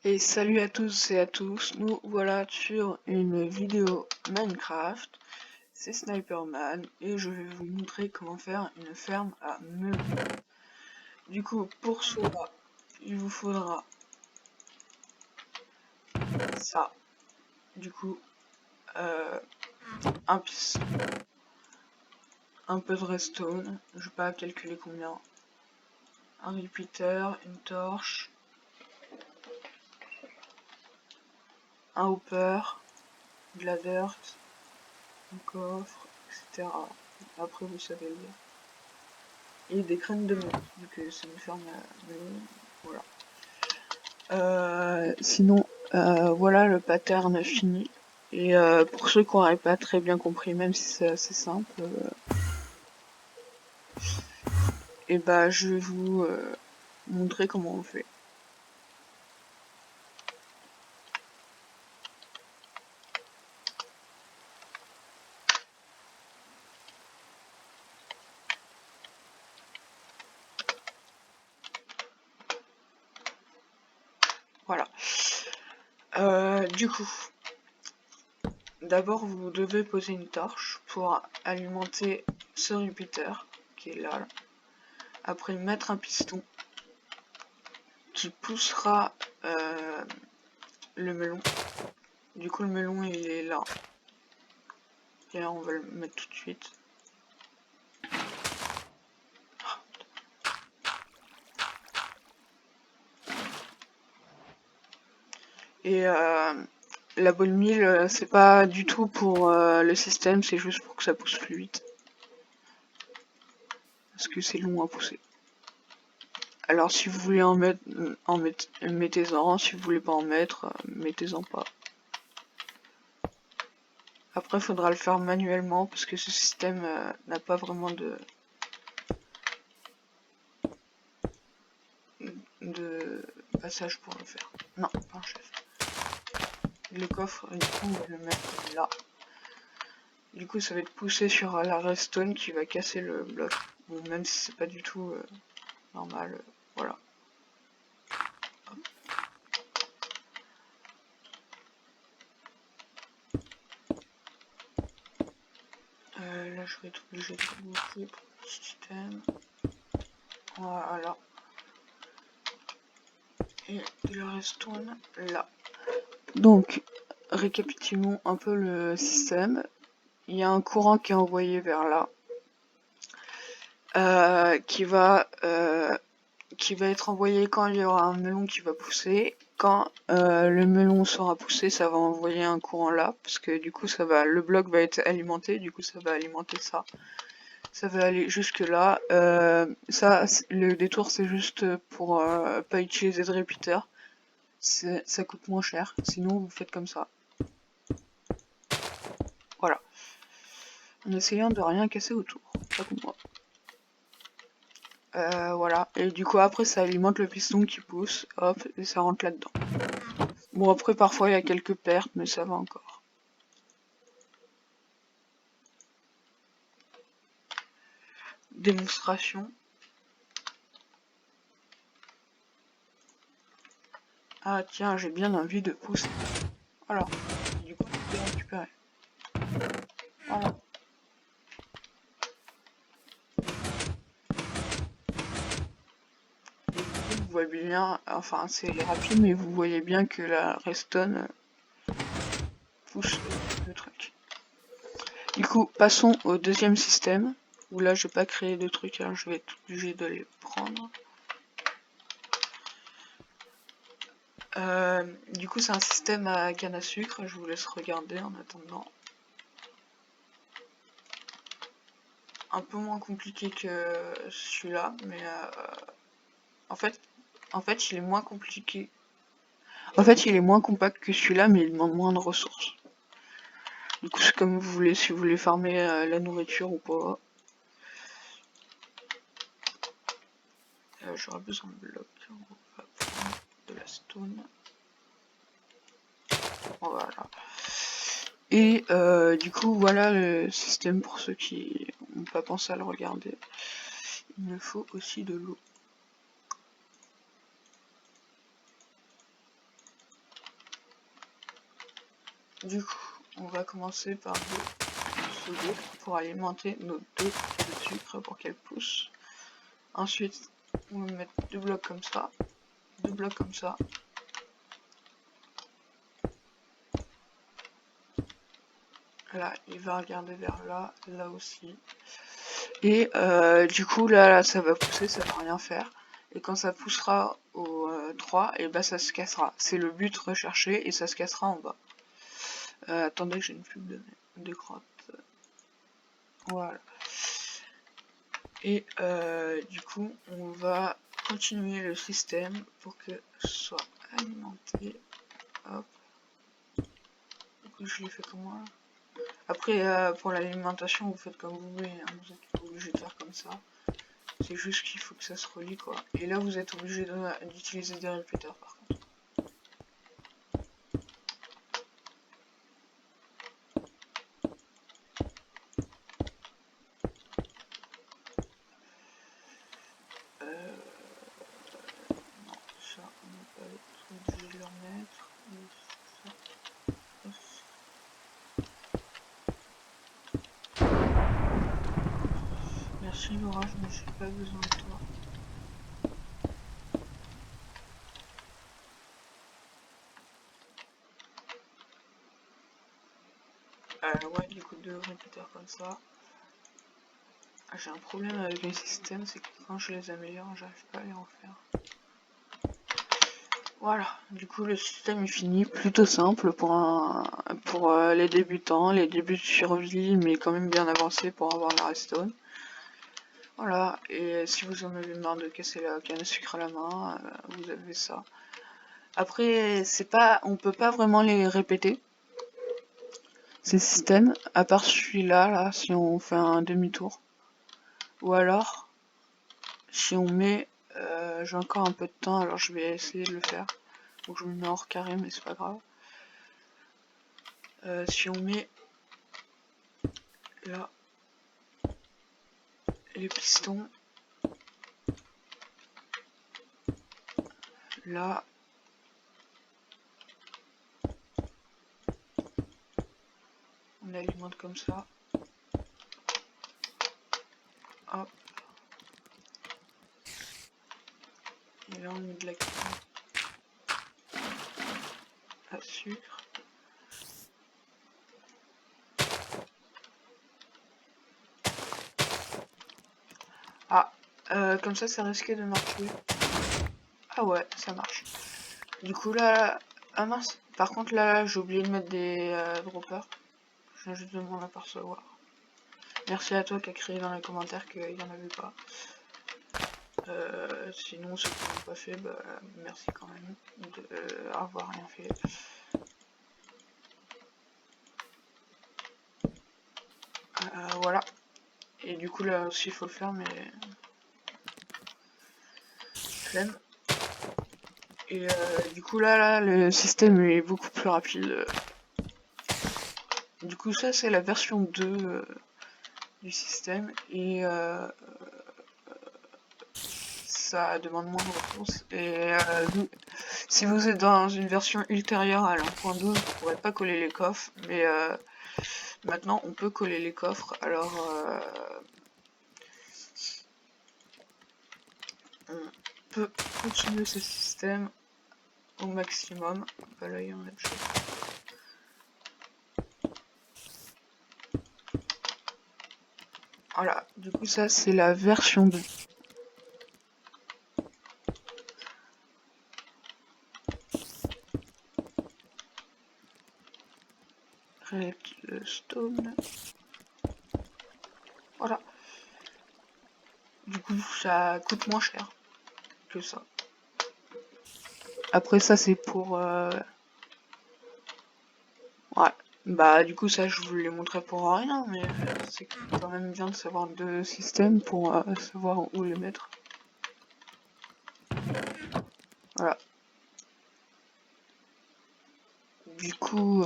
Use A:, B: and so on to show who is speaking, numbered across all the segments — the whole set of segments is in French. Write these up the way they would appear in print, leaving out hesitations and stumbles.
A: Et salut à tous et à tous, nous voilà sur une vidéo Minecraft, c'est Sniperman et je vais vous montrer comment faire une ferme à melon. Du coup pour cela, il vous faudra ça, du coup un piston, un peu de redstone, je vais pas calculer combien, un repeater, une torche, un hopper, de la dirt, un coffre, etc. Après vous savez le lire. Et des graines de melon, vu que c'est une ferme à melon, voilà. Sinon, voilà le pattern fini. Et pour ceux qui n'auraient pas très bien compris, même si c'est assez simple, et bah je vais vous montrer comment on fait. Voilà. Du coup, d'abord vous devez poser une torche pour alimenter ce repeater qui est là. Après mettre un piston qui poussera le melon. Du coup le melon il est là. Et là on va le mettre tout de suite. Et la ball mill, c'est pas du tout pour le système, c'est juste pour que ça pousse plus vite. Parce que c'est long à pousser. Alors si vous voulez en mettre, mettez-en. Si vous voulez pas en mettre, mettez-en pas. Après il faudra le faire manuellement parce que ce système n'a pas vraiment de passage pour le faire. Non, pas un chef. Le coffre, du coup on va le mettre là. Du coup ça va être poussé sur la redstone qui va casser le bloc. Bon, même si c'est pas du tout normal, voilà. Là je vais être obligé de remonter pour le système. Voilà. Et de la redstone là. Donc, récapitulons un peu le système. Il y a un courant qui est envoyé vers là. Qui va être envoyé quand il y aura un melon qui va pousser. Quand le melon sera poussé, ça va envoyer un courant là, parce que du coup le bloc va être alimenté, du coup ça va alimenter ça. Ça va aller jusque là. Ça, le détour c'est juste pour pas utiliser de repeater. Ça coûte moins cher. Sinon vous faites comme ça. Voilà. En essayant de rien casser autour. Pas comme moi. Voilà. Et du coup après ça alimente le piston qui pousse. Hop, et ça rentre là-dedans. Bon après parfois il y a quelques pertes, mais ça va encore. Démonstration. Ah tiens, j'ai bien envie de pousser. Voilà. Du coup, je peux récupérer. Voilà. Vous voyez bien, enfin c'est rapide, mais vous voyez bien que la redstone pousse le truc. Du coup, passons au deuxième système, où là je vais pas créer de trucs, alors je vais être obligé de les prendre. Du coup c'est un système à canne à sucre, je vous laisse regarder en attendant. Un peu moins compliqué que celui-là, mais en fait il est moins compliqué. En fait il est moins compact que celui-là, mais il demande moins de ressources. Du coup c'est comme vous voulez, si vous voulez farmer la nourriture ou pas. J'aurais besoin de blocs, on va prendre de la stone. Voilà. Et du coup voilà le système pour ceux qui n'ont pas pensé à le regarder. Il me faut aussi de l'eau. Du coup, on va commencer par ce bloc pour alimenter nos 2 de sucre pour qu'elles poussent. Ensuite, on va mettre 2 blocs comme ça, 2 blocs comme ça. Là, il va regarder vers là, là aussi. Et du coup, là, ça va pousser, ça va rien faire. Et quand ça poussera au 3, et bah ça se cassera. C'est le but recherché et ça se cassera en bas. Attendez, j'ai une pub de crotte. Voilà. Et du coup, on va continuer le système pour que ce soit alimenté. Hop. Du coup, je l'ai fait comment là? Après, pour l'alimentation, vous faites comme vous voulez, hein. Vous êtes pas obligé de faire comme ça. C'est juste qu'il faut que ça se relie quoi. Et là, vous êtes obligé d'utiliser des répéteurs par contre. Non, ça, on n'a pas être obligé de le remettre. Merci Laura, je n'ai pas besoin de toi. Ouais, du coup, 2 répéteurs comme ça. J'ai un problème avec les systèmes, c'est que quand je les améliore, j'arrive pas à les refaire. Voilà, du coup le système est fini, plutôt simple pour les débutants, les débuts de survie, mais quand même bien avancé pour avoir la redstone. Voilà, et si vous en avez marre de casser la canne à sucre à la main, vous avez ça. Après, on peut pas vraiment les répéter, ces systèmes, à part celui-là, là, si on fait un demi-tour. Ou alors, si on met, j'ai encore un peu de temps, alors je vais essayer de le faire. Donc je me mets hors carré, mais c'est pas grave. Si on met là les pistons, là, on alimente comme ça. Hop. Et là on met de la canne à sucre. Ah, comme ça risquait de marcher. Ah ouais, ça marche. Du coup là, ah mince, par contre là, j'ai oublié de mettre des droppers. Je viens juste de m'en apercevoir. Merci à toi qui a créé dans les commentaires qu'il n'y en avait pas. Sinon, ceux qui n'ont pas fait, bah, merci quand même d'avoir rien fait. Voilà. Et du coup là aussi il faut le faire, mais flemme. Et du coup là, le système est beaucoup plus rapide. Du coup ça c'est la version 2 du système et ça demande moins de ressources. Et si vous êtes dans une version ultérieure à l'1.12, vous ne pourrez pas coller les coffres, mais maintenant on peut coller les coffres. Alors on peut continuer ce système au maximum. Bah là il y en a de choses. Voilà, du coup ça c'est la version 2. Redstone. Voilà. Du coup ça coûte moins cher que ça. Après ça c'est pour... Ouais. Bah du coup ça je vous l'ai montré pour rien, mais c'est quand même bien de savoir 2 systèmes pour savoir où les mettre. Voilà. Du coup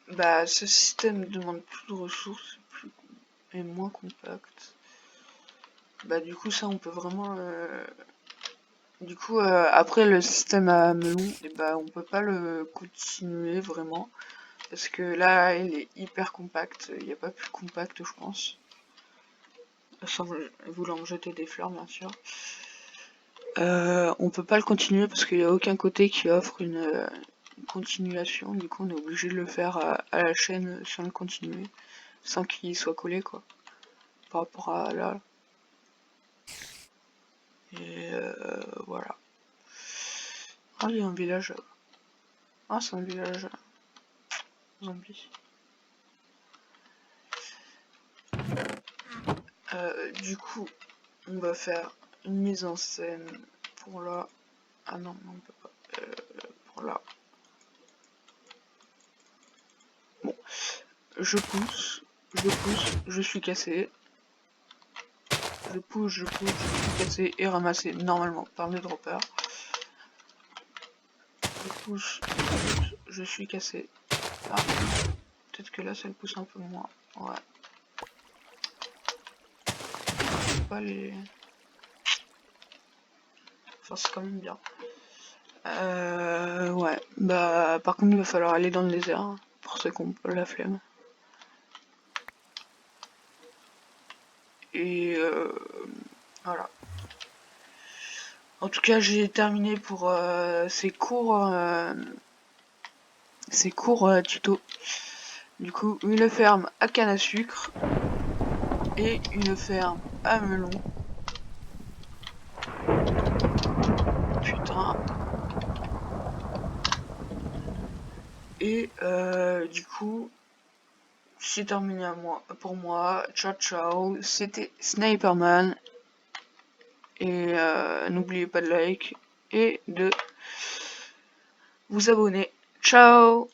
A: bah ce système demande plus de ressources et moins compact. Bah du coup ça on peut vraiment Du coup, après le système à melon, et bah, on peut pas le continuer vraiment. Parce que là, il est hyper compact. Il n'y a pas plus compact, je pense. Sans vouloir me jeter des fleurs, bien sûr. On peut pas le continuer parce qu'il n'y a aucun côté qui offre une continuation. Du coup, on est obligé de le faire à la chaîne sans le continuer. Sans qu'il soit collé, quoi. Par rapport à là. Et voilà. Ah, il y a un village. Ah, c'est un village zombie. Du coup, on va faire une mise en scène pour là. Ah non, on peut pas. Pour là. Bon, je pousse, je suis cassé. Je pousse, je suis cassé et ramassé normalement par les droppers. Je suis cassé. Ah, peut-être que là ça le pousse un peu moins. Ouais. Pas les. Enfin, c'est quand même bien. Ouais. Bah, par contre, il va falloir aller dans le désert hein, pour ceux qui ont la flemme. Et voilà. En tout cas, j'ai terminé pour ces cours tuto. Du coup, une ferme à canne à sucre et une ferme à melon. Putain. Et du coup, c'est terminé pour moi. Ciao ciao. C'était Sniperman. Et n'oubliez pas de like et de vous abonner. Ciao.